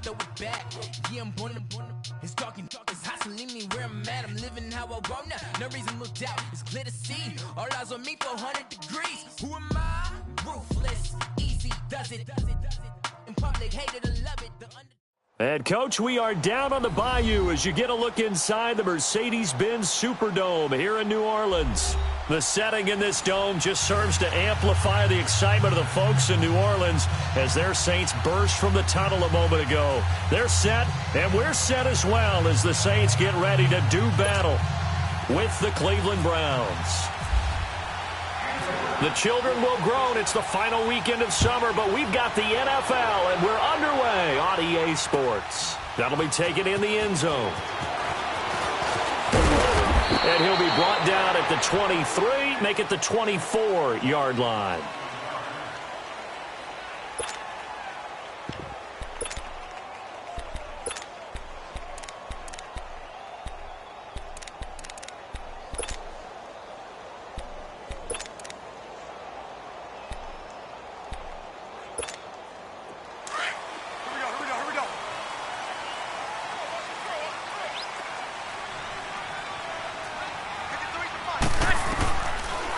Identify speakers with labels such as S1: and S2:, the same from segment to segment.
S1: throw it back. Yeah, I'm born it's talking, it's hustling me where I'm at. I'm living how I want now. No reason to look out, it's clear to see. All eyes on me, 400 degrees. Who am I? Ruthless, easy, does it. In public, hated to love it.
S2: And, Coach, we are down on the bayou as you get a look inside the Mercedes-Benz Superdome here in New Orleans. The setting in this dome just serves to amplify the excitement of the folks in New Orleans as their Saints burst from the tunnel a moment ago. They're set, and we're set as well as the Saints get ready to do battle with the Cleveland Browns. The children will groan. It's the final weekend of summer, but we've got the NFL, and we're underway on EA Sports. That'll be taken in the end zone. And he'll be brought down at the 23, make it the 24-yard line.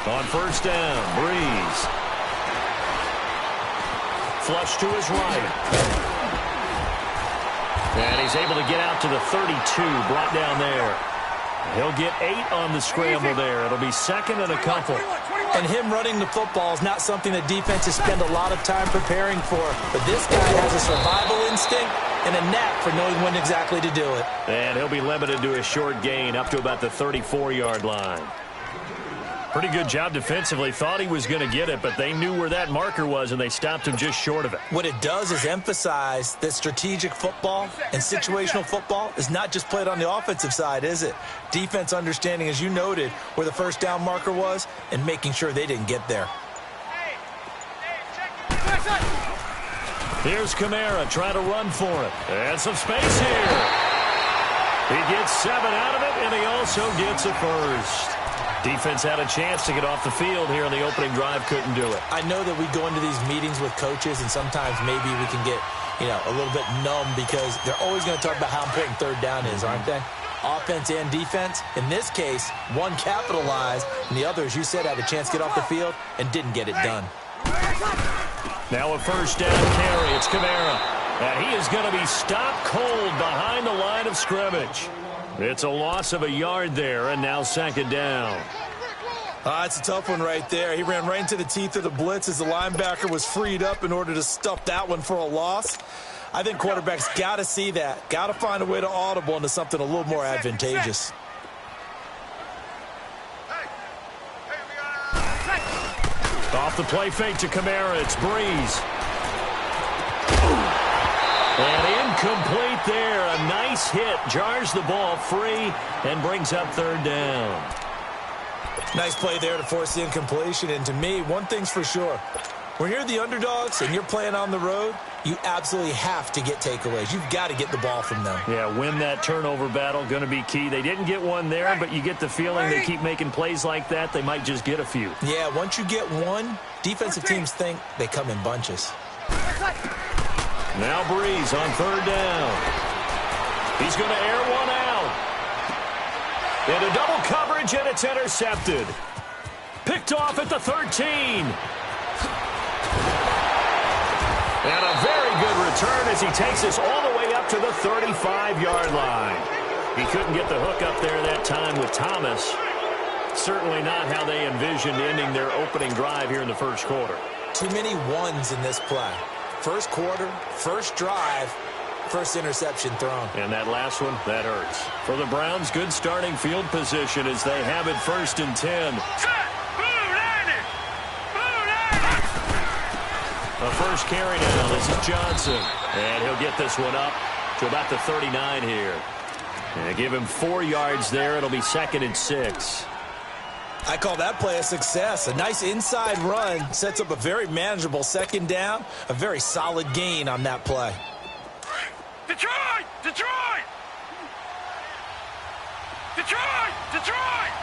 S2: On first down, Breeze. Flush to his right. And he's able to get out to the 32, brought down there. He'll get 8 on the scramble there. It'll be second and a couple.
S3: And him running the football is not something that defenses spend a lot of time preparing for. But this guy has a survival instinct and a knack for knowing when exactly to do it.
S2: And he'll be limited to a short gain up to about the 34-yard line. Pretty good job defensively. Thought he was going to get it, but they knew where that marker was, and they stopped him just short of it.
S3: What it does is emphasize that strategic football and situational football is not just played on the offensive side, is it? Defense understanding, as you noted, where the first down marker was and making sure they didn't get there.
S2: Here's Kamara trying to run for it. And some space here. He gets 7 out of it, and he also gets a first. Defense had a chance to get off the field here in the opening drive, couldn't do it.
S3: I know that we go into these meetings with coaches, and sometimes maybe we can get, a little bit numb because they're always going to talk about how important third down is, aren't they? Offense and defense. In this case, one capitalized, and the other, as you said, had a chance to get off the field and didn't get it done.
S2: Now a first down carry. It's Kamara. And he is going to be stopped cold behind the line of scrimmage. It's a loss of a yard there, and now second down.
S3: It's a tough one right there. He ran right into the teeth of the blitz as the linebacker was freed up in order to stuff that one for a loss. I think quarterbacks got to see that. Got to find a way to audible into something a little more advantageous.
S2: Off the play fake to Kamara, it's Breeze. And incomplete there. A nice hit. Jars the ball free and brings up third down.
S3: Nice play there to force the incompletion. And to me, one thing's for sure. When you're the underdogs and you're playing on the road, you absolutely have to get takeaways. You've got to get the ball from them.
S2: Yeah, win that turnover battle, going to be key. They didn't get one there, but you get the feeling they keep making plays like that, they might just get a few.
S3: Yeah, once you get one, defensive teams think they come in bunches.
S2: Now Breeze on third down. He's going to air one out. And a double coverage, and it's intercepted. Picked off at the 13. And a very good return as he takes us all the way up to the 35-yard line. He couldn't get the hook up there that time with Thomas. Certainly not how they envisioned ending their opening drive here in the first quarter.
S3: Too many ones in this play. First quarter, first drive, first interception thrown.
S2: And that last one, that hurts. For the Browns, good starting field position as they have it first and 10. A first carry now. This is Johnson. And he'll get this one up to about the 39 here. And give him 4 yards there. It'll be second and 6.
S3: I call that play a success. A nice inside run sets up a very manageable second down. A very solid gain on that play.
S4: Detroit! Detroit! Detroit! Detroit!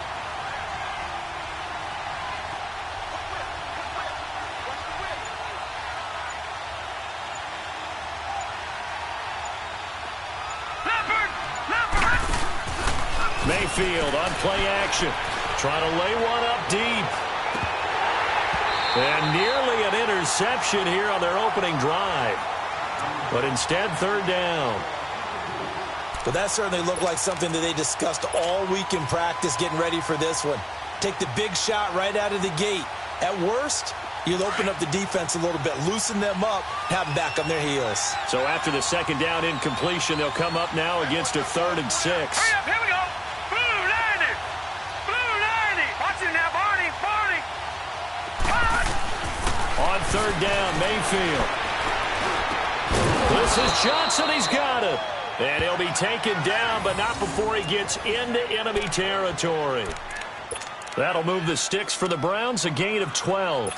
S2: Mayfield on play action. Trying to lay one up deep. And nearly an interception here on their opening drive. But instead, third down.
S3: But that certainly looked like something that they discussed all week in practice getting ready for this one. Take the big shot right out of the gate. At worst, you'll open up the defense a little bit, loosen them up, have them back on their heels.
S2: So after the second down incompletion, they'll come up now against a 3rd and 6.
S4: Hurry up, here we go. Blue 90. Blue 90. Watch it now, Barney. Barney.
S2: On third down, Mayfield. This is Johnson. He's got it. And he'll be taken down, but not before he gets into enemy territory. That'll move the sticks for the Browns, a gain of 12.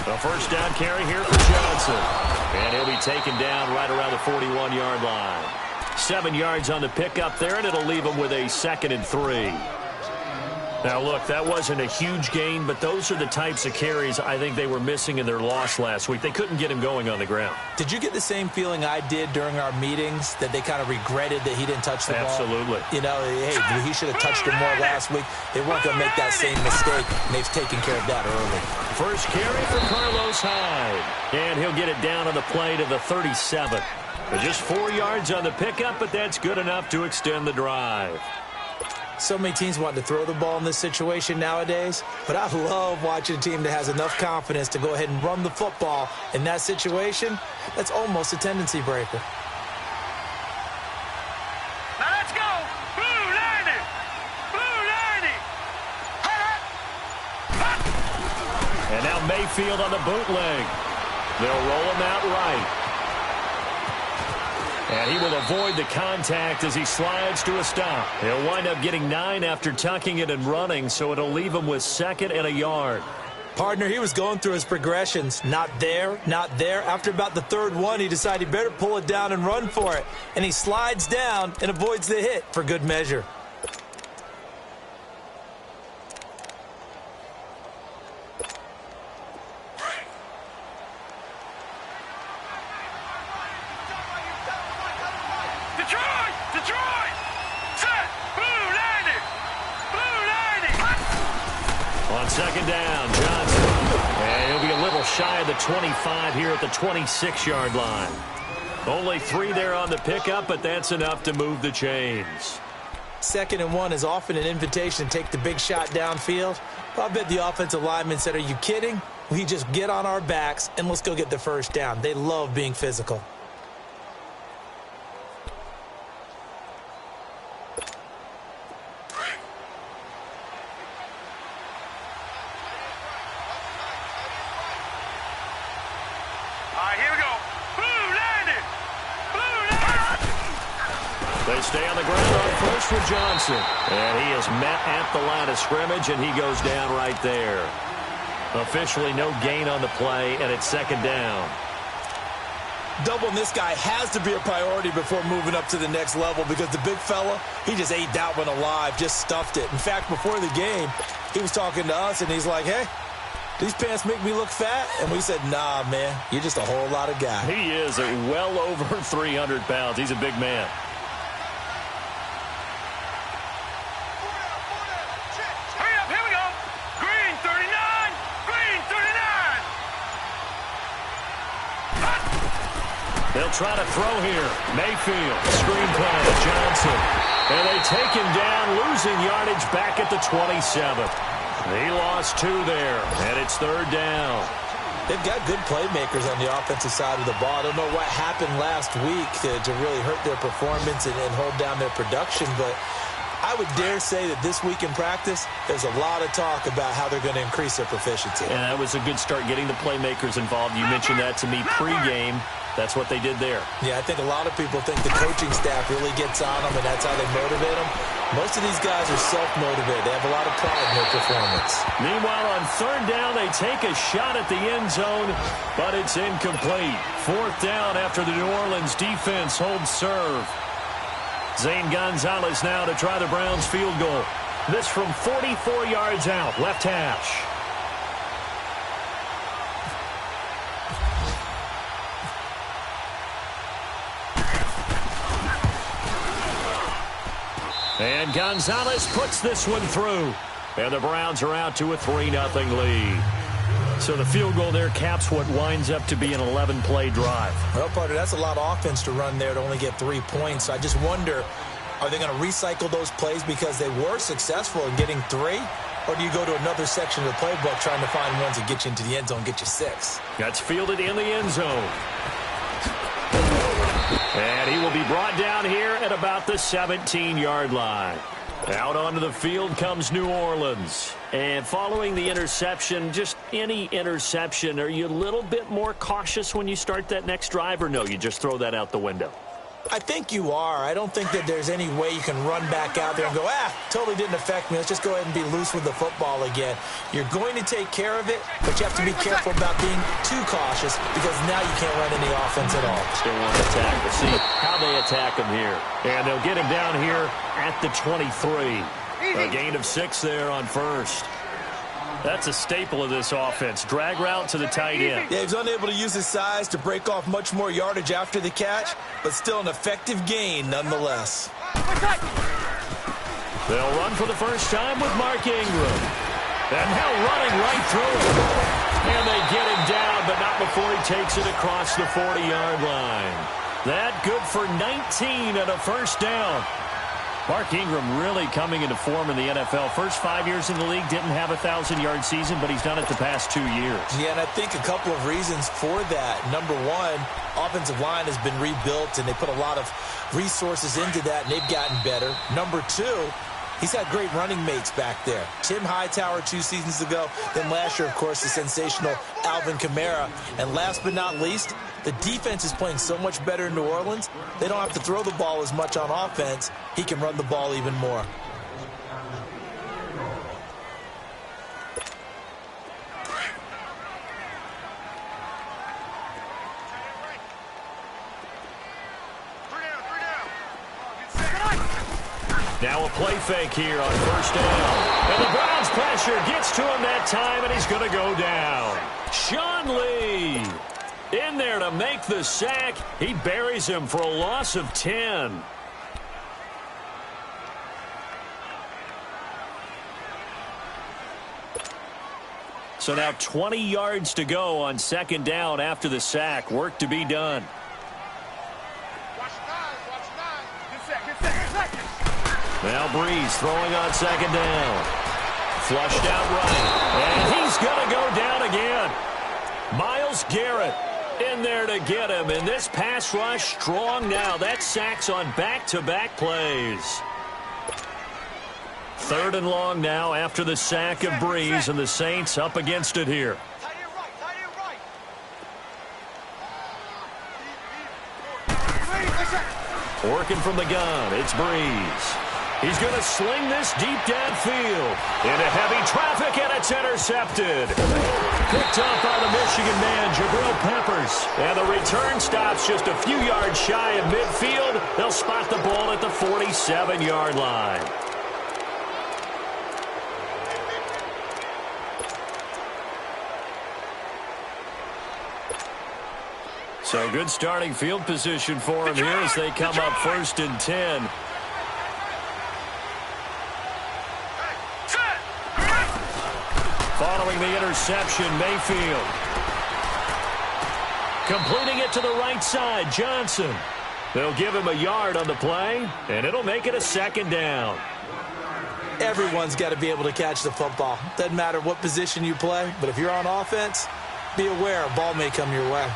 S2: A first down carry here for Johnson. And he'll be taken down right around the 41-yard line. 7 yards on the pickup there, and it'll leave him with a 2nd and 3. Now, look, that wasn't a huge gain, but those are the types of carries I think they were missing in their loss last week. They couldn't get him going on the ground.
S3: Did you get the same feeling I did during our meetings, that they kind of regretted that he didn't touch the ball?
S2: Absolutely.
S3: You know, hey, he should have touched him more last week. They weren't going to make that same mistake, and they've taken care of that early.
S2: First carry for Carlos Hyde. And he'll get it down on the play to the 37. Just 4 yards on the pickup, but that's good enough to extend the drive.
S3: So many teams want to throw the ball in this situation nowadays, but I love watching a team that has enough confidence to go ahead and run the football. In that situation, that's almost a tendency breaker.
S4: Now let's go. Blue 90. Blue 90.
S2: And now Mayfield on the bootleg. They'll roll him out right. And he will avoid the contact as he slides to a stop. He'll wind up getting 9 after tucking it and running, so it'll leave him with 2nd and a yard.
S3: Partner, he was going through his progressions. Not there, not there. After about the 3rd one, he decided he better pull it down and run for it. And he slides down and avoids the hit for good measure.
S4: Detroit! Set! Blue 90! Blue 90!
S2: On second down, Johnson. And he'll be a little shy of the 25 here at the 26-yard line. Only 3 there on the pickup, but that's enough to move the chains.
S3: 2nd and 1 is often an invitation to take the big shot downfield. I bet the offensive lineman said, are you kidding? We just get on our backs and let's go get the first down. They love being physical.
S2: They stay on the ground on first with Johnson. And he is met at the line of scrimmage, and he goes down right there. Officially no gain on the play, and it's 2nd down.
S3: Doubling this guy has to be a priority before moving up to the next level because the big fella, he just ate that one alive, just stuffed it. In fact, before the game, he was talking to us, and he's like, hey, these pants make me look fat? And we said, nah, man, you're just a whole lot of guy.
S2: He is at well over 300 pounds. He's a big man. They'll try to throw here. Mayfield, screen play, Johnson. And they take him down, losing yardage back at the 27th. He lost 2 there, and it's 3rd down.
S3: They've got good playmakers on the offensive side of the ball. I don't know what happened last week to really hurt their performance and hold down their production, but I would dare say that this week in practice, there's a lot of talk about how they're going to increase their proficiency.
S2: And that was a good start getting the playmakers involved. You mentioned that to me pregame. That's what they did there.
S3: Yeah, I think a lot of people think the coaching staff really gets on them, and that's how they motivate them. Most of these guys are self-motivated. They have a lot of pride in their performance.
S2: Meanwhile, on 3rd down, they take a shot at the end zone, but it's incomplete. 4th down after the New Orleans defense holds serve. Zane Gonzalez now to try the Browns field goal. This from 44 yards out, left hash. And Gonzalez puts this one through. And the Browns are out to a 3-0 lead. So the field goal there caps what winds up to be an 11-play drive.
S3: Well, partner, that's a lot of offense to run there to only get 3 points. I just wonder, are they going to recycle those plays because they were successful in getting 3? Or do you go to another section of the playbook trying to find ones that get you into the end zone, get you 6?
S2: That's fielded in the end zone. And he will be brought down here at about the 17-yard line. Out onto the field comes New Orleans. And following the interception, just any interception, are you a little bit more cautious when you start that next drive, or no, you just throw that out the window?
S3: I think you are. I don't think that there's any way you can run back out there and go, totally didn't affect me. Let's just go ahead and be loose with the football again. You're going to take care of it, but you have to be careful about being too cautious because now you can't run any offense at all.
S2: Still want to attack. We'll see how they attack him here. And they'll get him down here at the 23. A gain of 6 there on first. That's a staple of this offense. Drag route to the tight end.
S3: Yeah, he's unable to use his size to break off much more yardage after the catch, but still an effective gain nonetheless.
S2: They'll run for the first time with Mark Ingram. And now running right through him. And they get him down, but not before he takes it across the 40-yard line. That good for 19 and a first down. Mark Ingram really coming into form in the NFL. First 5 years in the league, didn't have a 1,000-yard season, but he's done it the past 2 years.
S3: Yeah, and I think a couple of reasons for that. Number one, offensive line has been rebuilt, and they put a lot of resources into that, and they've gotten better. Number two, he's had great running mates back there. Tim Hightower 2 seasons ago. Then last year, of course, the sensational Alvin Kamara. And last but not least, the defense is playing so much better in New Orleans, they don't have to throw the ball as much on offense. He can run the ball even more.
S2: Now a play fake here on first down. And the Browns pressure gets to him that time, and he's going to go down. Sean Lee in there to make the sack. He buries him for a loss of 10. So now 20 yards to go on second down after the sack. Work to be done. Now Breeze throwing on second down. Flushed out right. And he's going to go down again. Myles Garrett in there to get him. And this pass rush strong now. That sacks on back-to-back plays. Third and long now after the sack of Breeze, and the Saints up against it here. Working from the gun, it's Breeze. He's going to sling this deep downfield into heavy traffic, and it's intercepted. Picked up by the Michigan man, Jabril Peppers. And the return stops just a few yards shy of midfield. They'll spot the ball at the 47-yard line. So good starting field position for him here as they come up 1st and 10. Following the interception, Mayfield. Completing it to the right side, Johnson. They'll give him a yard on the play, and it'll make it a second down.
S3: Everyone's got to be able to catch the football. Doesn't matter what position you play, but if you're on offense, be aware a ball may come your way.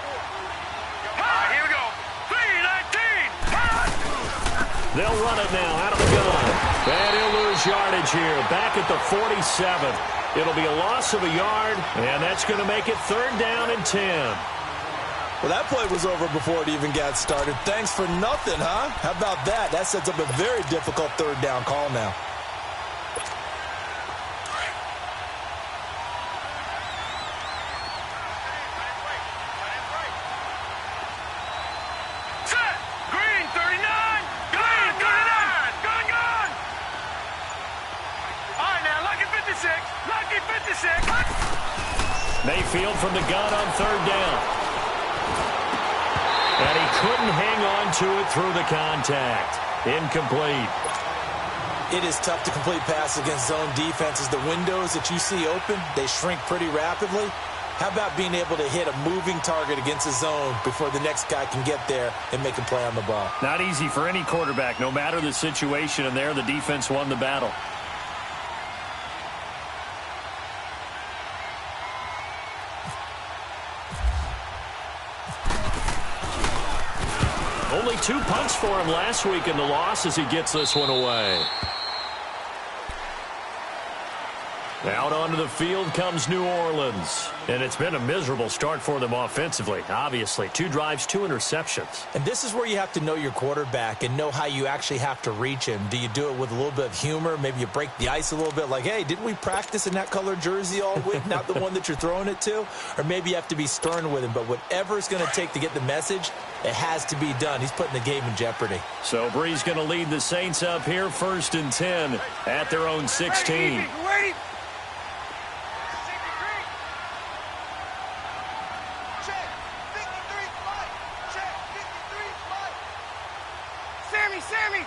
S4: Here we go. 3-19.
S2: They'll run it now out of the gun. And he'll lose yardage here. Back at the 47. It'll be a loss of a yard, and that's going to make it 3rd down and 10.
S3: Well, that play was over before it even got started. Thanks for nothing, huh? How about that? That sets up a very difficult 3rd down call now.
S2: Mayfield from the gun on third down. And he couldn't hang on to it through the contact. Incomplete.
S3: It is tough to complete passes against zone defenses. The windows that you see open, they shrink pretty rapidly. How about being able to hit a moving target against a zone before the next guy can get there and make a play on the ball?
S2: Not easy for any quarterback, no matter the situation, and there the defense won the battle. Only 2 punts for him last week in the loss as he gets this one away. Out onto the field comes New Orleans. And it's been a miserable start for them offensively, obviously. 2 drives, 2 interceptions.
S3: And this is where you have to know your quarterback and know how you actually have to reach him. Do you do it with a little bit of humor? Maybe you break the ice a little bit like, hey, didn't we practice in that colored jersey all week? Not the one that you're throwing it to? Or maybe you have to be stern with him. But whatever it's going to take to get the message, it has to be done. He's putting the game in jeopardy.
S2: So Bree's going to lead the Saints up here 1st and 10 at their own 16.
S4: Sammy!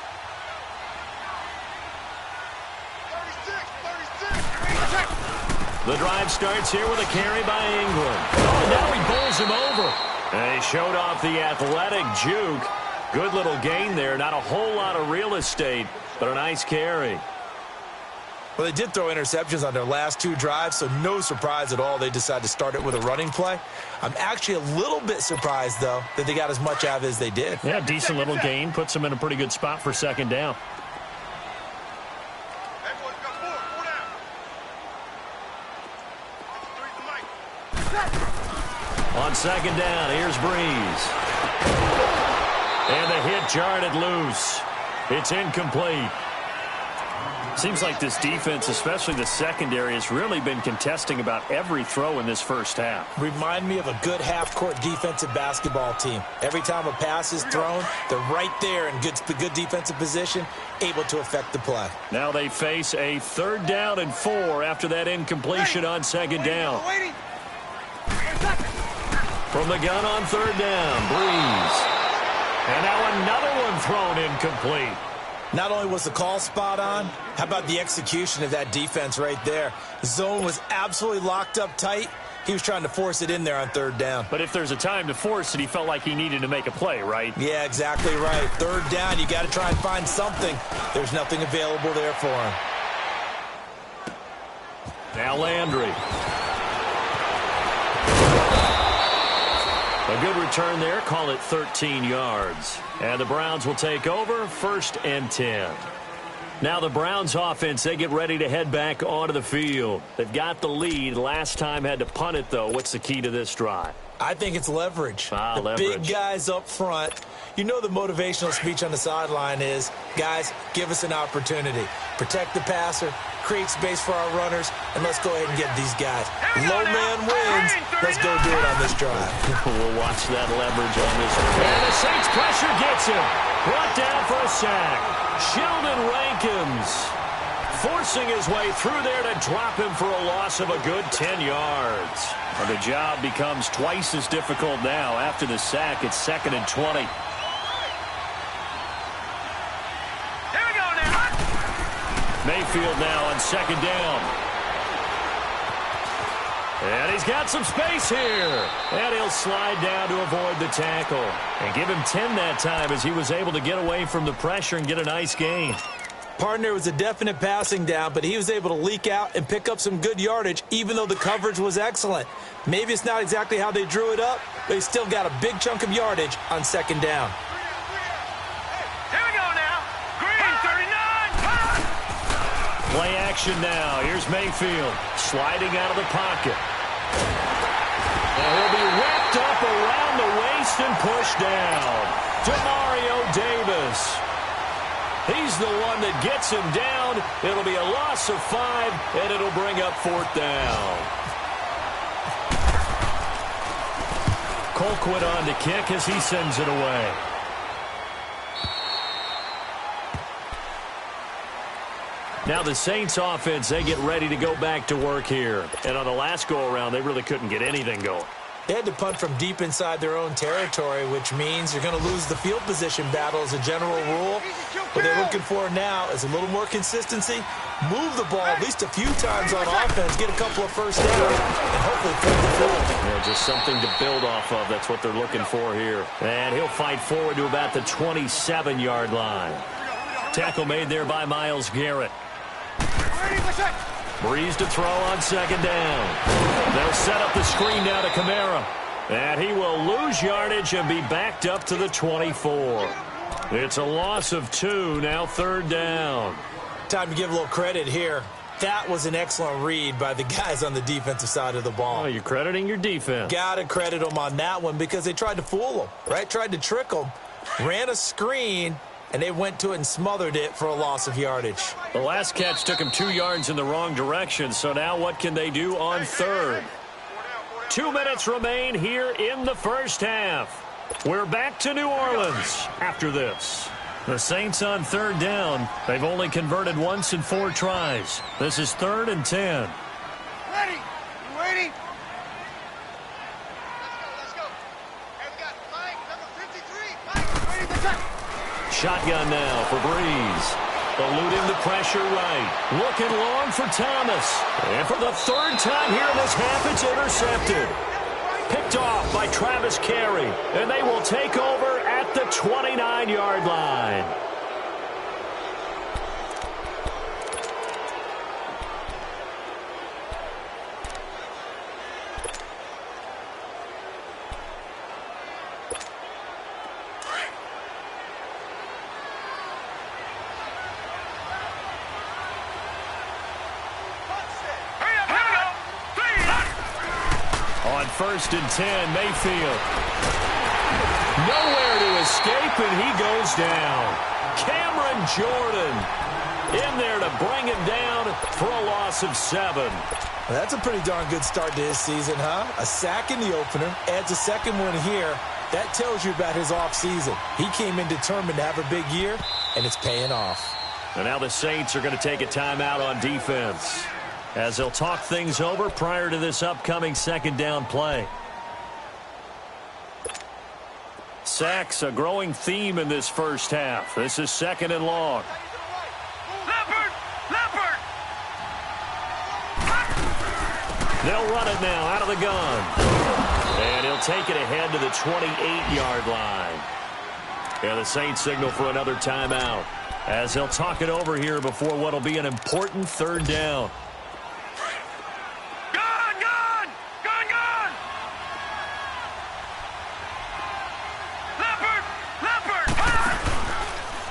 S4: 36.
S2: The drive starts here with a carry by England. Oh, now he bowls him over. And he showed off the athletic juke. Good little gain there. Not a whole lot of real estate, but a nice carry.
S3: Well, they did throw interceptions on their last 2 drives, so no surprise at all they decided to start it with a running play. I'm actually a little bit surprised, though, that they got as much out of it as they did.
S2: Yeah, decent little gain. Puts them in a pretty good spot for 2nd down. On 2nd down, here's Breeze. And the hit jarred it loose. It's incomplete. Seems like this defense, especially the secondary, has really been contesting about every throw in this first half.
S3: Remind me of a good half-court defensive basketball team. Every time a pass is thrown, they're right there in good defensive position, able to affect the play.
S2: Now they face a 3rd down and 4 after that incompletion on 2nd down. From the gun on 3rd down, Breeze. And now another one thrown incomplete.
S3: Not only was the call spot on, how about the execution of that defense right there? The zone was absolutely locked up tight. He was trying to force it in there on 3rd down.
S2: But if there's a time to force it, he felt like he needed to make a play, right?
S3: Yeah, exactly right. 3rd down, you got to try and find something. There's nothing available there for him.
S2: Now Landry. A good return there. Call it 13 yards. And the Browns will take over 1st and 10. Now the Browns offense, they get ready to head back onto the field. They've got the lead. Last time had to punt it, though. What's the key to this drive?
S3: I think it's leverage.
S2: Leverage.
S3: Big guys up front. You know the motivational speech on the sideline is, guys, give us an opportunity. Protect the passer, create space for our runners, and let's go ahead and get these guys. Low man wins. Let's go do it on this drive.
S2: We'll watch that leverage on this one. And the Saints pressure gets him. Brought down for a sack. Sheldon Rankins forcing his way through there to drop him for a loss of a good 10 yards. And the job becomes twice as difficult now. After the sack, it's 2nd and 20. Mayfield now on 2nd down. And he's got some space here. And he'll slide down to avoid the tackle. And give him 10 that time as he was able to get away from the pressure and get a nice gain.
S3: Partner was a definite passing down, but he was able to leak out and pick up some good yardage, even though the coverage was excellent. Maybe it's not exactly how they drew it up, but he still got a big chunk of yardage on 2nd down.
S4: Here we go now. Green, 39.
S2: Play action now. Here's Mayfield sliding out of the pocket. And he'll be wrapped up around the waist and pushed down. Demario Davis. He's the one that gets him down. It'll be a loss of 5, and it'll bring up 4th down. Colquitt on to kick as he sends it away. Now the Saints offense, they get ready to go back to work here. And on the last go-around, they really couldn't get anything going.
S3: They had to punt from deep inside their own territory, which means you're going to lose the field position battle as a general rule. What they're looking for now is a little more consistency, move the ball at least a few times on offense, get a couple of first downs, and hopefully flip the field.
S2: Yeah, just something to build off of. That's what they're looking for here. And he'll fight forward to about the 27-yard line. Tackle made there by Myles Garrett. Breeze to throw on second down. They'll set up the screen now to Kamara. And he will lose yardage and be backed up to the 24. It's a loss of 2, now third down.
S3: Time to give a little credit here. That was an excellent read by the guys on the defensive side of the ball.
S2: Oh, you're crediting your defense.
S3: Got to credit them on that one because they tried to fool them, right? Tried to trick them, ran a screen, and they went to it and smothered it for a loss of yardage.
S2: The last catch took him 2 yards in the wrong direction, so now what can they do on third? 2 minutes remain here in the first half. We're back to New Orleans after this. The Saints on third down. They've only converted once in 4 tries. This is 3rd and 10.
S4: Ready? You ready? Let's go. Hey, we got Mike, number 53. Mike, ready to touch.
S2: Shotgun now for Breeze. Eluding the pressure right. Looking long for Thomas. And for the 3rd time here in this half, it's intercepted. Picked off by Travis Carey. And they will take over at the 29-yard line. On 1st and 10, Mayfield. Nowhere to escape, and he goes down. Cameron Jordan in there to bring him down for a loss of 7.
S3: Well, that's a pretty darn good start to his season, huh? A sack in the opener, adds a second one here. That tells you about his offseason. He came in determined to have a big year, and it's paying off.
S2: And now the Saints are going to take a timeout on defense as they'll talk things over prior to this upcoming second down play. Sacks, a growing theme in this first half. This is 2nd and long.
S4: Leopard! Leopard!
S2: They'll run it now out of the gun. And he'll take it ahead to the 28-yard line. And the Saints signal for another timeout as they'll talk it over here before what will be an important 3rd down.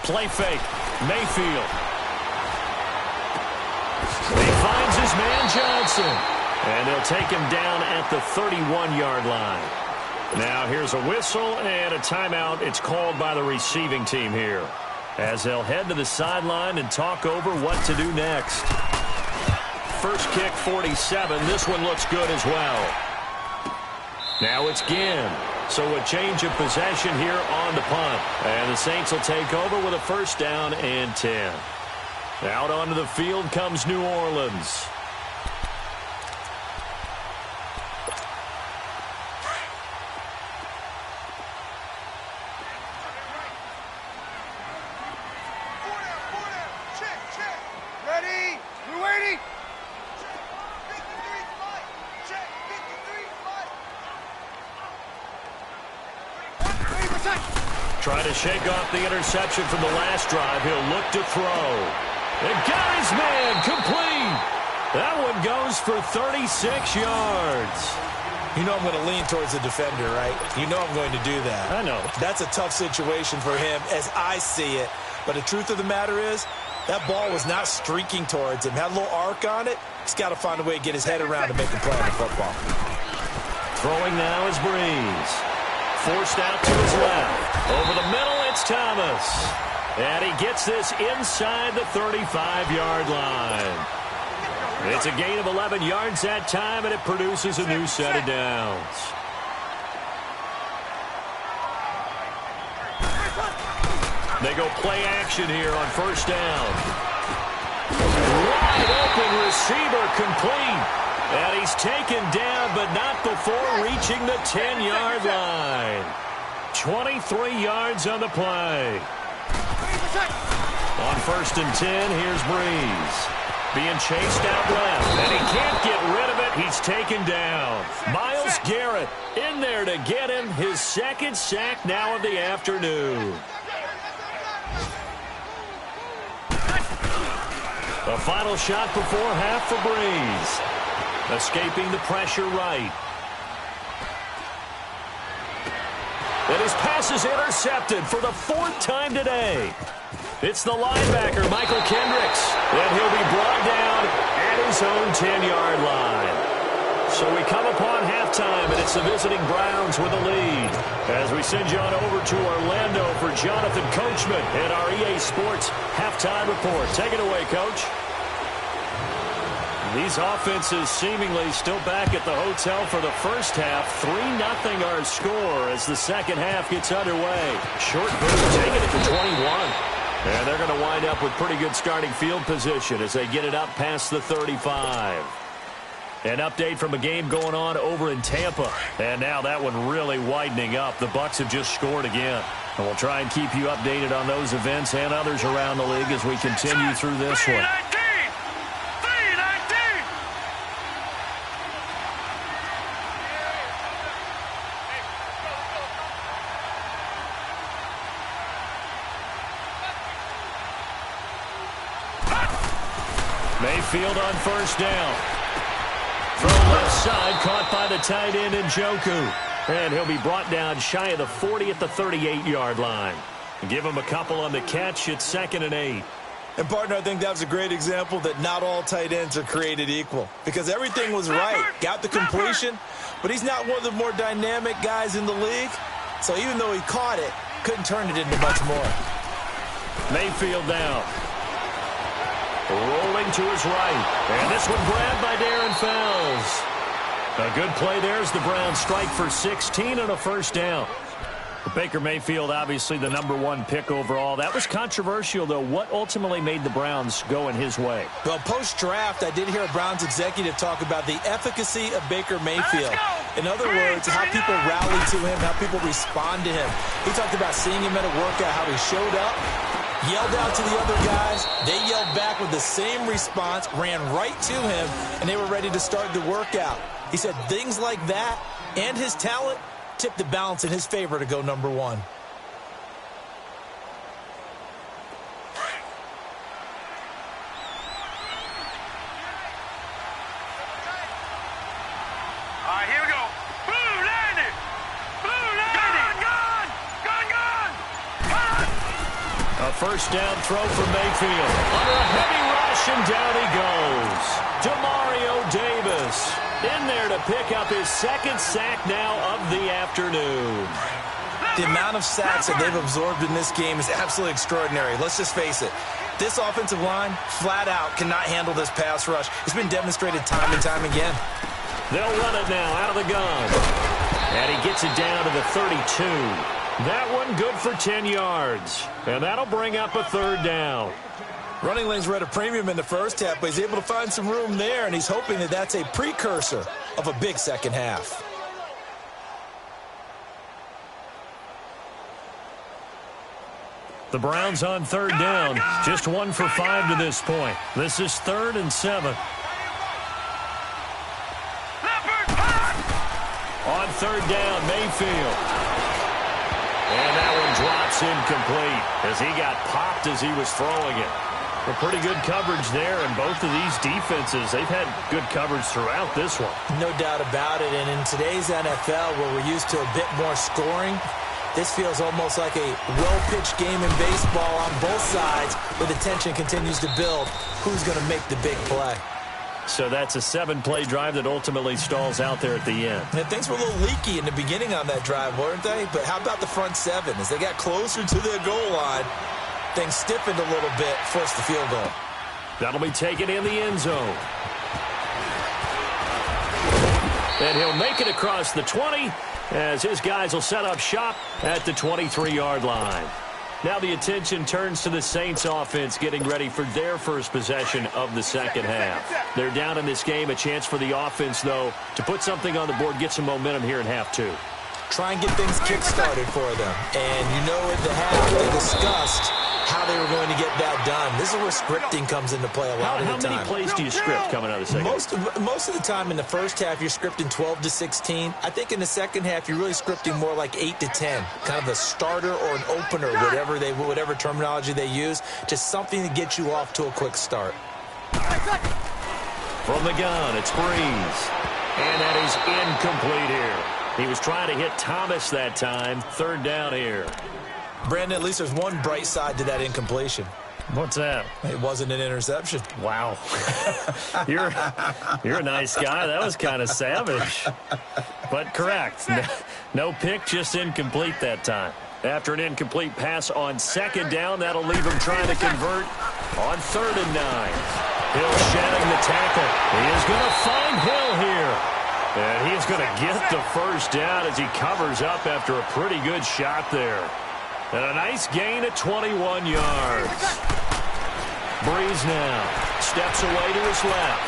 S2: Play fake. Mayfield. He finds his man Johnson. And they'll take him down at the 31-yard line. Now here's a whistle and a timeout. It's called by the receiving team here as they'll head to the sideline and talk over what to do next. First kick, 47. This one looks good as well. Now it's Ginn. So a change of possession here on the punt. And the Saints will take over with a 1st down and 10. Out onto the field comes New Orleans.
S4: Check. Ready? You ready?
S2: Trying to shake off the interception from the last drive. He'll look to throw. And got his man complete. That one goes for 36 yards.
S3: You know I'm going to lean towards the defender, right? You know I'm going to do that.
S2: I know.
S3: That's a tough situation for him as I see it. But the truth of the matter is, that ball was not streaking towards him. Had a little arc on it. He's got to find a way to get his head around and make a play on the football.
S2: Throwing now is Breeze. Forced out to his left. Over the middle, it's Thomas. And he gets this inside the 35-yard line. It's a gain of 11 yards that time, and it produces a new set of downs. They go play action here on 1st down. receiver complete. And he's taken down, but not before reaching the 10-yard line. 23 yards on the play. On 1st and 10, here's Breeze. Being chased out left, and he can't get rid of it. He's taken down. Myles Garrett in there to get him his 2nd sack now of the afternoon. A final shot before half for Breeze. Escaping the pressure right. And his pass is intercepted for the 4th time today. It's the linebacker, Michael Kendricks. And he'll be brought down at his own 10-yard line. So we come upon halftime, and it's the visiting Browns with a lead. As we send you on over to Orlando for Jonathan Coachman and our EA Sports Halftime Report. Take it away, Coach. These offenses seemingly still back at the hotel for the first half. 3-0 our score as the second half gets underway. Short move, taking it to 21. And they're going to wind up with pretty good starting field position as they get it up past the 35. An update from a game going on over in Tampa. And now that one really widening up. The Bucs have just scored again. And we'll try and keep you updated on those events and others around the league as we continue through this one. Mayfield on 1st down. From left side, caught by the tight end Njoku. And he'll be brought down shy of the 40 at the 38-yard line. Give him a couple on the catch. It's 2nd and 8.
S3: And, partner, I think that was a great example that not all tight ends are created equal. Because everything was right. Got the completion, but he's not one of the more dynamic guys in the league. So even though he caught it, couldn't turn it into much more.
S2: Mayfield down. Rolling to his right. And this one grabbed by Darren Fells. A good play there as the Browns strike for 16 on a 1st down. Baker Mayfield, obviously the #1 pick overall. That was controversial, though. What ultimately made the Browns go in his way?
S3: Well, post-draft, I did hear a Browns executive talk about the efficacy of Baker Mayfield. In other words, how people rally to him, how people respond to him. He talked about seeing him at a workout, how he showed up, yelled out to the other guys. They yelled back with the same response, ran right to him, and they were ready to start the workout. He said things like that and his talent tipped the balance in his favor to go #1.
S4: All right, here we go. Blue landed. Blue landed. Gone.
S2: A 1st down throw for Mayfield. Under a heavy rush, and down he goes. Demario Davis in there to pick up his 2nd sack now of the afternoon.
S3: The amount of sacks that they've absorbed in this game is absolutely extraordinary. Let's just face it. This offensive line, flat out, cannot handle this pass rush. It's been demonstrated time and time again.
S2: They'll run it now out of the gun. And he gets it down to the 32. That one good for 10 yards. And that'll bring up a 3rd down.
S3: Running lanes were at a premium in the first half, but he's able to find some room there, and he's hoping that that's a precursor of a big second half.
S2: The Browns on 3rd down. Just 1 for 5 to this point. This is 3rd and 7. On 3rd down, Mayfield. And that one drops incomplete as he got popped as he was throwing it. A pretty good coverage there, and both of these defenses, they've had good coverage throughout this one.
S3: No doubt about it, and in today's NFL, where we're used to a bit more scoring, this feels almost like a well-pitched game in baseball on both sides, where the tension continues to build. Who's going to make the big play?
S2: So that's a 7-play drive that ultimately stalls out there at the end.
S3: And things were a little leaky in the beginning on that drive, weren't they? But how about the front 7? As they got closer to their goal line, things stiffened a little bit, forced the field goal.
S2: That'll be taken in the end zone. And he'll make it across the 20 as his guys will set up shop at the 23-yard line. Now the attention turns to the Saints offense getting ready for their first possession of the second half. They're down in this game. A chance for the offense, though, to put something on the board, get some momentum here in half two.
S3: Try and get things kick-started for them. And you know at the half they discussed how they were going to get that done. This is where scripting comes into play a lot of the time.
S2: How many plays do you script coming out of the second half?
S3: Most of the time in the first half, you're scripting 12 to 16. I think in the second half, you're really scripting more like 8 to 10. Kind of a starter or an opener, whatever terminology they use. Just something to get you off to a quick start.
S2: From the gun, it's Breeze. And that is incomplete here. He was trying to hit Thomas that time. Third down here.
S3: Brandon, at least there's one bright side to that incompletion.
S2: What's that?
S3: It wasn't an interception.
S2: Wow. You're a nice guy. That was kind of savage. But correct. No pick, just incomplete that time. After an incomplete pass on second down, that'll leave him trying to convert on 3rd and 9. Hill shedding the tackle. He is going to find Hill here. And he's going to get the first down as he covers up after a pretty good shot there. And a nice gain at 21 yards. Breeze now steps away to his left.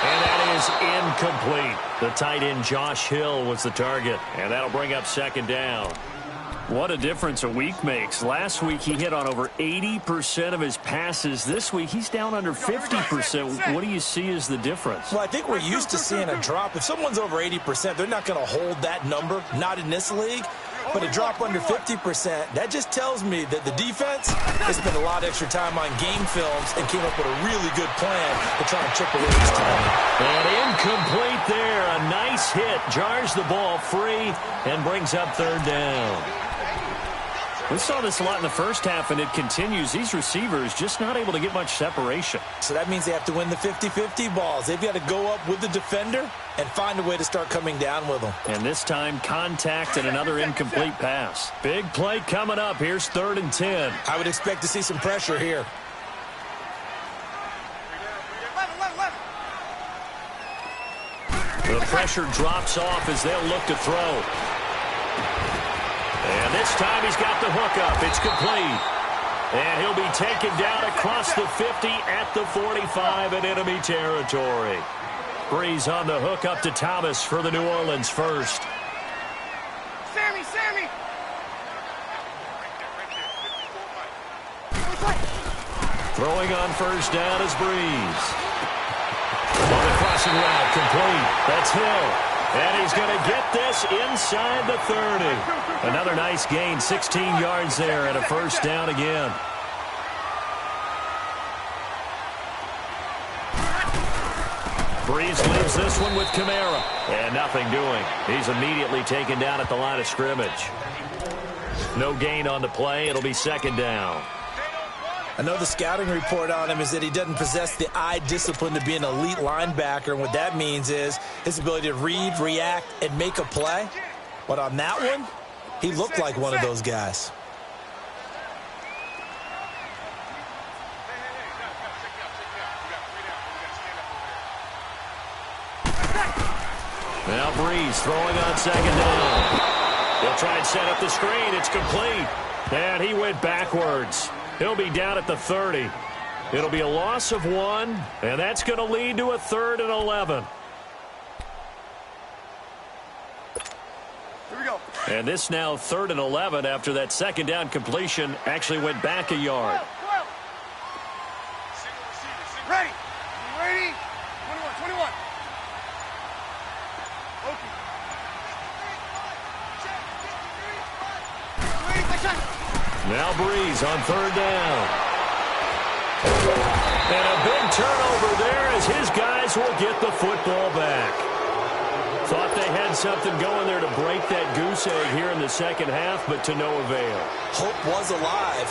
S2: And that is incomplete. The tight end Josh Hill was the target. And that'll bring up second down. What a difference a week makes. Last week he hit on over 80% of his passes. This week he's down under 50%. What do you see as the difference?
S3: Well, I think we're used to seeing a drop. If someone's over 80%, they're not going to hold that number, not in this league. But a drop under 50%, that just tells me that the defense has spent a lot of extra time on game films and came up with a really good plan to try and chip away this time.
S2: And incomplete there. A nice hit. Jars the ball free and brings up 3rd down. We saw this a lot in the first half, and it continues. These receivers just not able to get much separation.
S3: So that means they have to win the 50-50 balls. They've got to go up with the defender and find a way to start coming down with them.
S2: And this time, contact and another incomplete pass. Big play coming up. Here's 3rd and 10.
S3: I would expect to see some pressure here.
S2: The pressure drops off as they'll look to throw. And this time he's got the hookup. It's complete. And he'll be taken down across the 50 at the 45 in enemy territory. Breeze on the hook up to Thomas for the New Orleans first.
S4: Sammy!
S2: Throwing on first down is Breeze. On the crossing route, complete. That's Hill. And he's going to get this inside the 30. Another nice gain, 16 yards there and a first down again. Breeze leaves this one with Kamara. And nothing doing. He's immediately taken down at the line of scrimmage. No gain on the play. It'll be 2nd down.
S3: I know the scouting report on him is that he doesn't possess the eye discipline to be an elite linebacker. And what that means is his ability to read, react, and make a play. But on that one, he looked like one of those guys.
S2: Now Breeze throwing on 2nd down. He'll try and set up the screen. It's complete. And he went backwards. He'll be down at the 30. It'll be a loss of 1, and that's going to lead to a 3rd and 11.
S4: Here we go.
S2: And this now 3rd and 11 after that 2nd down completion actually went back a yard.
S4: Ready? You ready? 21.
S2: Now Breeze on 3rd down. And a big turnover there as his guys will get the football back. Thought they had something going there to break that goose egg here in the second half, but to no avail.
S3: Hope was alive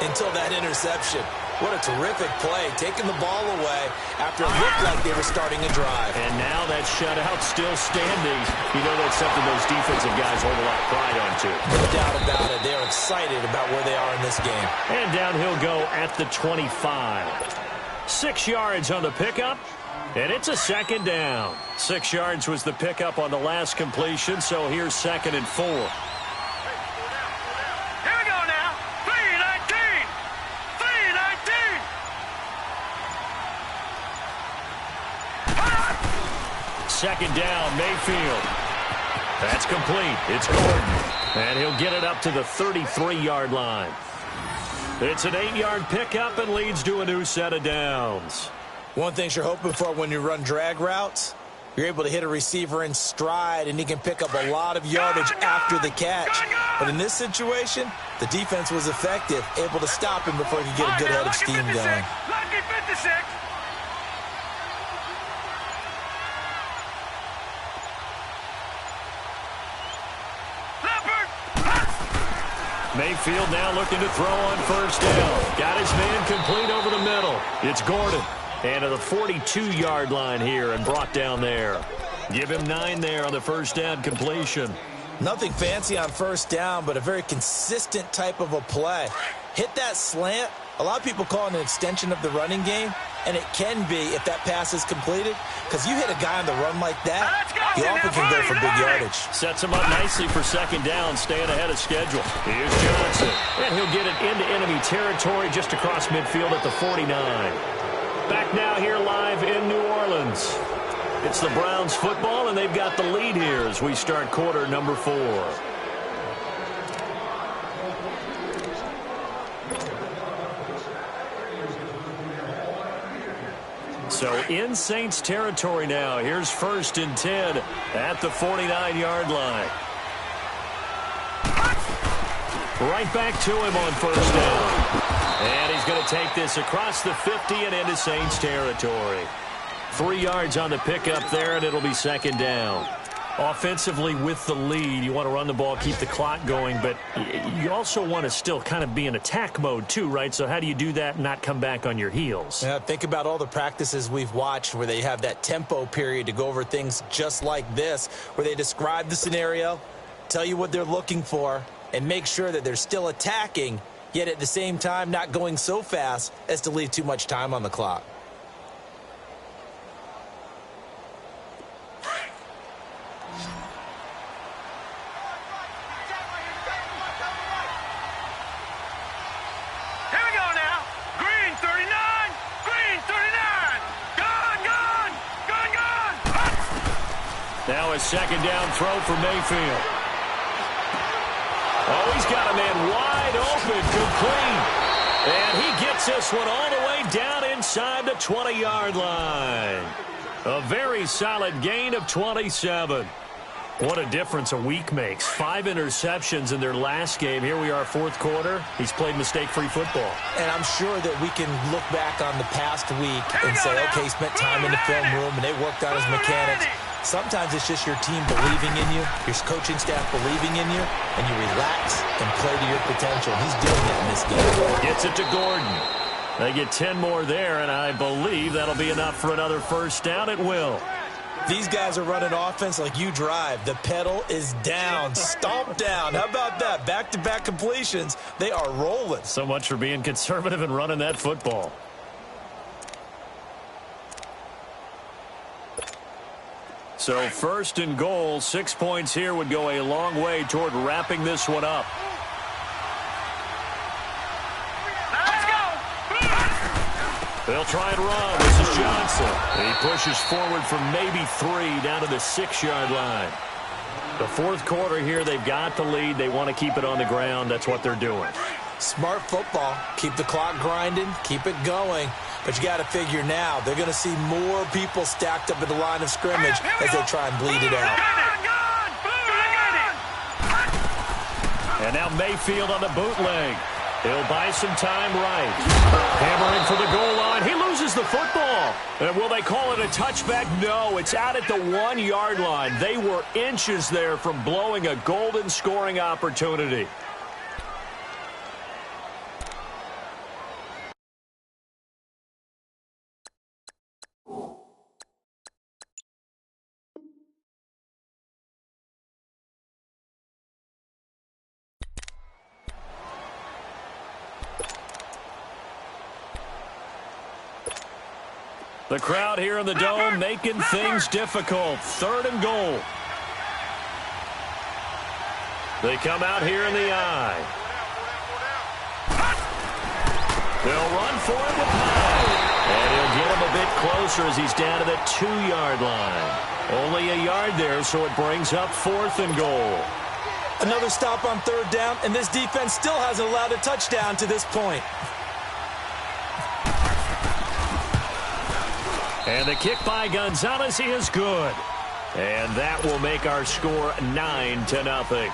S3: until that interception. What a terrific play, taking the ball away after it looked like they were starting a drive.
S2: And now that shutout still standing. You know that's something those defensive guys hold a lot of pride on, too.
S3: No doubt about it. They're excited about where they are in this game.
S2: And down he'll go at the 25. 6 yards on the pickup, and it's a 2nd down. 6 yards was the pickup on the last completion, so here's 2nd and 4.
S4: Here we go now.
S2: second down. Mayfield. That's complete. It's Gordon. And he'll get it up to the 33-yard line. It's an 8-yard pickup and leads to a new set of downs.
S3: One thing you're hoping for when you run drag routes, you're able to hit a receiver in stride, and he can pick up a lot of yardage after the catch. But in this situation, the defense was effective, able to stop him before he could get a good head of steam going.
S4: Lucky 56.
S2: Mayfield now looking to throw on first down. Got his man complete over the middle. It's Gordon. And to the 42-yard line here and brought down there. Give him 9 there on the first down completion.
S3: Nothing fancy on first down, but a very consistent type of a play. Hit that slant. A lot of people call it an extension of the running game, and it can be if that pass is completed, because you hit a guy on the run like that, you often can go for big yardage.
S2: Sets him up nicely for second down, staying ahead of schedule. Here's Johnson, and he'll get it into enemy territory just across midfield at the 49. Back now here live in New Orleans. It's the Browns football, and they've got the lead here as we start quarter number 4. So in Saints territory now. Here's 1st and 10 at the 49-yard line. Right back to him on first down. And he's going to take this across the 50 and into Saints territory. 3 yards on the pickup there, and it'll be second down. Offensively with the lead, you want to run the ball, keep the clock going, but you also want to still kind of be in attack mode too, right? So how do you do that and not come back on your heels?
S3: Yeah, think about all the practices we've watched where they have that tempo period to go over things just like this, where they describe the scenario, tell you what they're looking for, and make sure that they're still attacking, yet at the same time not going so fast as to leave too much time on the clock.
S2: Now a second down throw for Mayfield. Oh, he's got a man wide open, complete. And he gets this one all the way down inside the 20-yard line. A very solid gain of 27. What a difference a week makes. 5 interceptions in their last game. Here we are, 4th quarter. He's played mistake-free football.
S3: And I'm sure that we can look back on the past week and say, okay, he spent time in the film room and they worked on his mechanics. Sometimes it's just your team believing in you, your coaching staff believing in you, and you relax and play to your potential. He's doing it in this game.
S2: Gets it to Gordon. They get 10 more there, and I believe that'll be enough for another first down. It will.
S3: These guys are running offense like you drive. The pedal is down, stomp down. How about that? Back-to-back completions. They are rolling.
S2: So much for being conservative and running that football. So 1st and goal, 6 points here would go a long way toward wrapping this one up.
S4: Let's go.
S2: They'll try and run. This is Johnson. He pushes forward for maybe 3 down to the 6-yard line. The 4th quarter here, they've got the lead. They want to keep it on the ground. That's what they're doing.
S3: Smart football. Keep the clock grinding. Keep it going. But you got to figure now, they're going to see more people stacked up at the line of scrimmage as they try and bleed it out.
S2: And now Mayfield on the bootleg. He'll buy some time right. Hammering for the goal line. He loses the football. And will they call it a touchback? No, it's out at the 1-yard line. They were inches there from blowing a golden scoring opportunity. The crowd here in the Dome making things difficult. 3rd and goal. They come out here in the eye. They'll run for it with 9. And he'll get him a bit closer as he's down to the 2-yard line. Only a yard there, so it brings up 4th and goal.
S3: Another stop on 3rd down, and this defense still hasn't allowed a touchdown to this point.
S2: And the kick by Gonzalez is good. And that will make our score 9-0.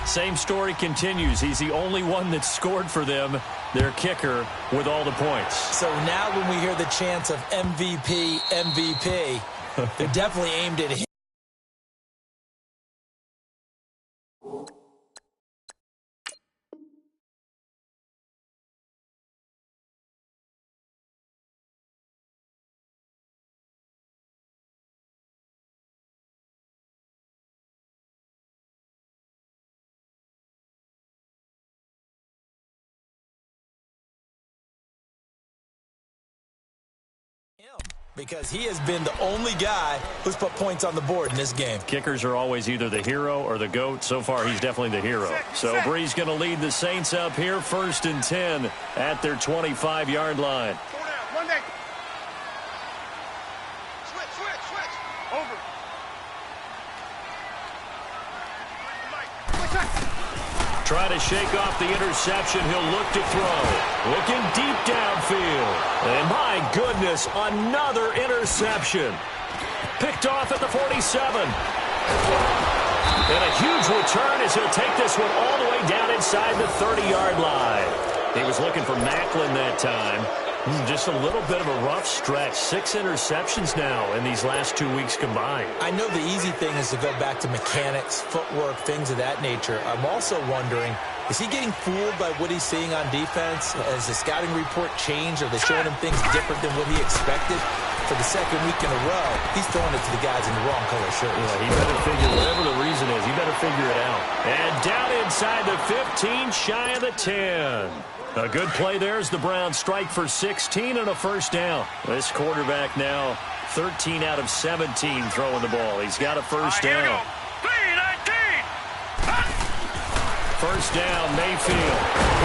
S2: Same story continues. He's the only one that scored for them, their kicker, with all the points.
S3: So now when we hear the chants of MVP, MVP, they're definitely aimed at him. Because he has been the only guy who's put points on the board in this game.
S2: Kickers are always either the hero or the GOAT. So far, he's definitely the hero. So Bree's going to lead the Saints up here, 1st and 10 at their 25-yard line.
S4: One day. Switch. Over.
S2: Try to shake off the interception. He'll look to throw. Looking deep downfield. And my goodness, another interception. Picked off at the 47. And a huge return as he'll take this one all the way down inside the 30-yard line. He was looking for Macklin that time. Just a little bit of a rough stretch. 6 interceptions now in these last 2 weeks combined.
S3: I know the easy thing is to go back to mechanics, footwork, things of that nature. I'm also wondering, is he getting fooled by what he's seeing on defense? Has the scouting report changed? Are they showing him things different than what he expected? For the 2nd week in a row, he's throwing it to the guys in the wrong color shirts.
S2: Yeah, he better figure, whatever the reason is, he better figure it out. And down inside the 15, shy of the 10. A good play there as the Browns strike for 16 and a 1st down. This quarterback now 13 out of 17 throwing the ball. He's got a 1st down. 1st down, Mayfield.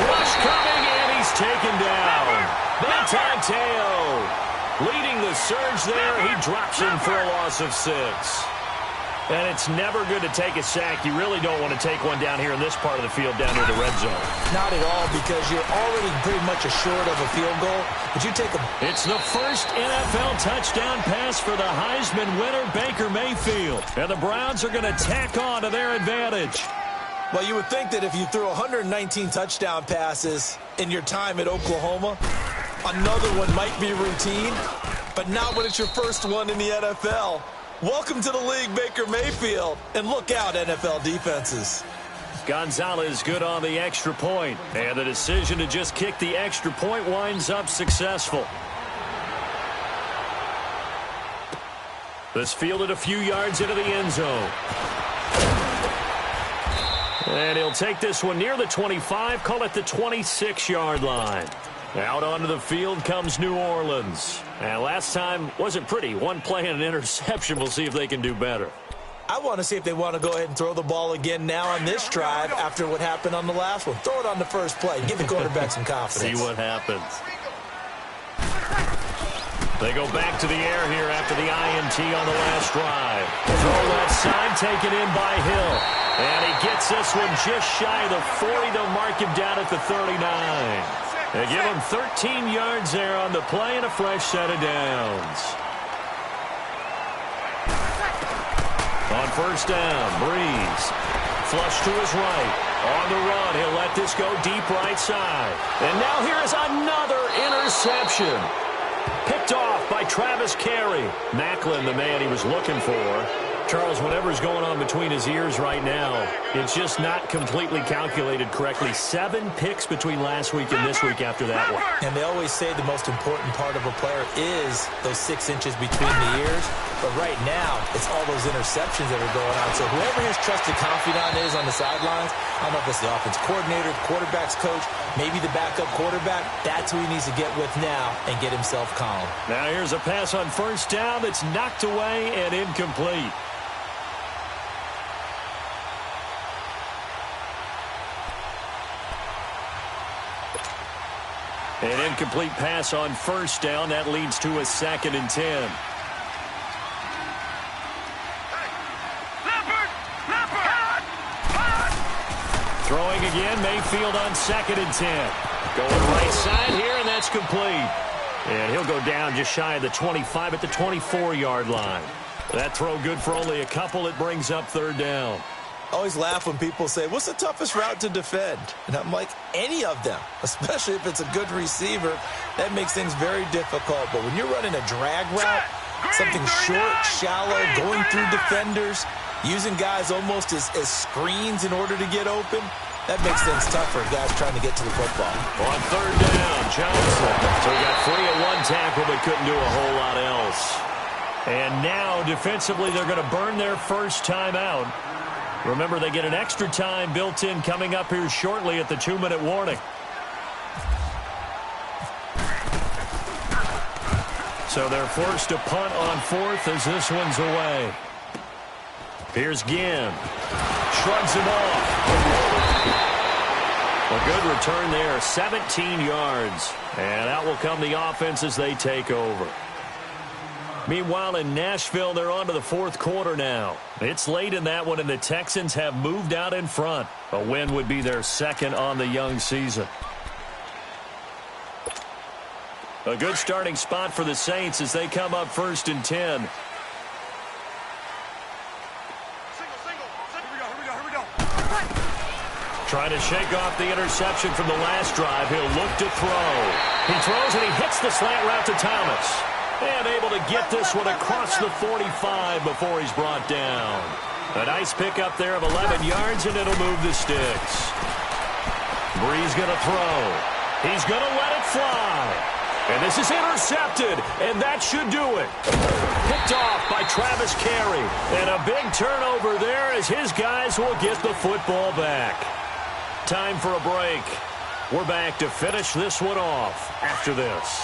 S2: Rush coming, and he's taken down. Teo leading the surge there. He drops him for a loss of 6. And it's never good to take a sack. You really don't want to take one down here in this part of the field down near the red zone.
S3: Not at all, because you're already pretty much assured of a field goal. But you take a...
S2: It's the first NFL touchdown pass for the Heisman winner, Baker Mayfield. And the Browns are going to tack on to their advantage.
S3: Well, you would think that if you threw 119 touchdown passes in your time at Oklahoma, another one might be routine, but not when it's your first one in the NFL. Welcome to the league, Baker Mayfield. And look out, NFL defenses.
S2: Gonzalez good on the extra point. And the decision to just kick the extra point winds up successful. This fielded a few yards into the end zone. And he'll take this one near the 25, call it the 26-yard line. Out onto the field comes New Orleans. And last time wasn't pretty. One play and an interception. We'll see if they can do better.
S3: I want to see if they want to go ahead and throw the ball again now on this drive after what happened on the last one. Throw it on the first play. Give the quarterback some confidence.
S2: See what happens. They go back to the air here after the INT on the last drive. Throw left side, taken in by Hill. And he gets this one just shy of the 40. They'll mark him down at the 39. They give him 13 yards there on the play and a fresh set of downs. On 1st down, Breeze. Flush to his right. On the run, he'll let this go deep right side. And now here is another interception. Picked off by Travis Carey. Macklin, the man he was looking for. Charles, whatever's going on between his ears right now, it's just not completely calculated correctly. 7 picks between last week and this week after that one.
S3: And they always say the most important part of a player is those 6 inches between the ears. But right now, it's all those interceptions that are going on. So whoever his trusted confidant is on the sidelines, I don't know if it's the offense coordinator, quarterback's coach, maybe the backup quarterback, that's who he needs to get with now and get himself calm.
S2: Now here's a pass on 1st down that's knocked away and incomplete. An incomplete pass on first down. That leads to a 2nd and 10. Throwing again, Mayfield on 2nd and 10. Going right side here, and that's complete. And he'll go down just shy of the 25 at the 24-yard line. That throw good for only a couple. It brings up 3rd down.
S3: I always laugh when people say, what's the toughest route to defend? And I'm like, any of them, especially if it's a good receiver. That makes things very difficult. But when you're running a drag route, something short, shallow, going through defenders, using guys almost as screens in order to get open, that makes things tougher if guys trying to get to the football.
S2: On 3rd down, Johnson. So he got 3 at one tackle, but couldn't do a whole lot else. And now, defensively, they're going to burn their first time out. Remember, they get an extra time built in coming up here shortly at the 2-minute warning. So they're forced to punt on 4th as this one's away. Here's Ginn. Shrugs him off. A good return there, 17 yards. And out will come the offense as they take over. Meanwhile, in Nashville, they're on to the 4th quarter now. It's late in that one, and the Texans have moved out in front. A win would be their 2nd on the young season. A good starting spot for the Saints as they come up 1st and 10. Trying to shake off the interception from the last drive. He'll look to throw. He throws and he hits the slant route to Thomas. And able to get this one across the 45 before he's brought down. A nice pickup there of 11 yards, and it'll move the sticks. Bree's going to throw. He's going to let it fly. And this is intercepted, and that should do it. Picked off by Travis Carey. And a big turnover there as his guys will get the football back. Time for a break. We're back to finish this one off after this.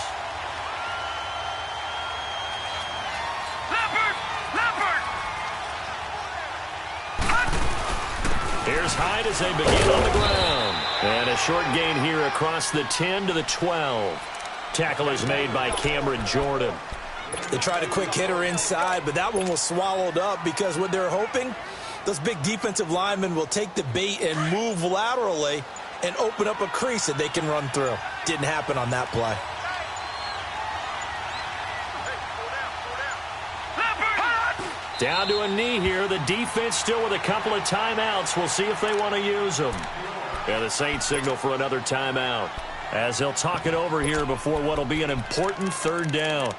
S2: Here's Hyde as they begin on the ground. And a short gain here across the 10 to the 12. Tackle is made by Cameron Jordan.
S3: They tried a quick hitter inside, but that one was swallowed up because what they're hoping, those big defensive linemen will take the bait and move laterally and open up a crease that they can run through. Didn't happen on that play.
S2: Down to a knee here. The defense still with a couple of timeouts. We'll see if they want to use them. And the Saints signal for another timeout as they'll talk it over here before what will be an important 3rd down.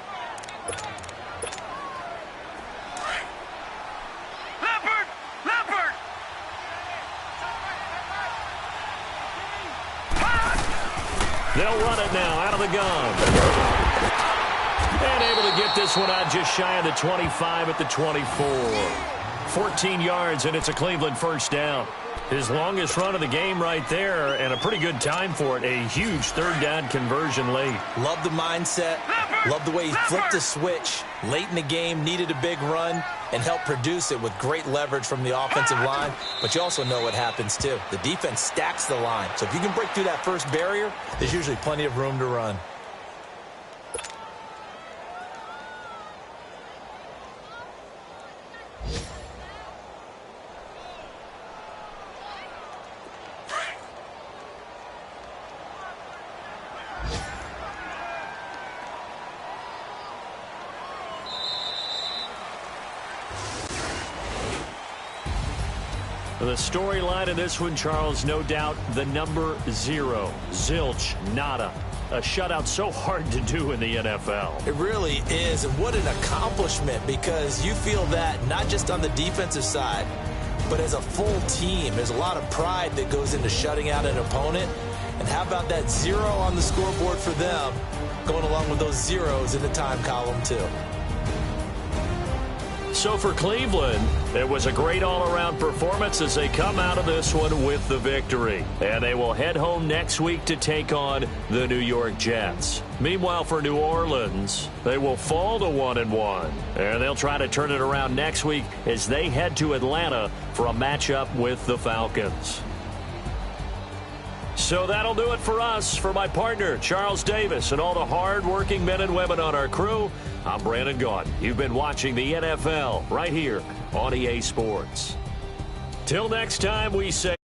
S2: They'll run it now out of the gun. And able to get this one out just shy of the 25 at the 24. 14 yards, and it's a Cleveland 1st down. His longest run of the game right there, and a pretty good time for it. A huge 3rd down conversion late.
S3: Love the mindset. Love the way he flipped the switch. Late in the game, needed a big run, and helped produce it with great leverage from the offensive line. But you also know what happens, too. The defense stacks the line. So if you can break through that first barrier, there's usually plenty of room to run.
S2: The storyline of this one, Charles, no doubt the number 0. Zilch, nada. A shutout so hard to do in the NFL.
S3: It really is, and what an accomplishment, because you feel that not just on the defensive side, but as a full team. There's a lot of pride that goes into shutting out an opponent. And how about that 0 on the scoreboard for them, going along with those zeros in the time column, too.
S2: So for Cleveland, it was a great all-around performance as they come out of this one with the victory. And they will head home next week to take on the New York Jets. Meanwhile, for New Orleans, they will fall to 1-1. And they'll try to turn it around next week as they head to Atlanta for a matchup with the Falcons. So that'll do it for us. For my partner, Charles Davis, and all the hard-working men and women on our crew, I'm Brandon Gaudin. You've been watching the NFL right here on EA Sports. Till next time, we say...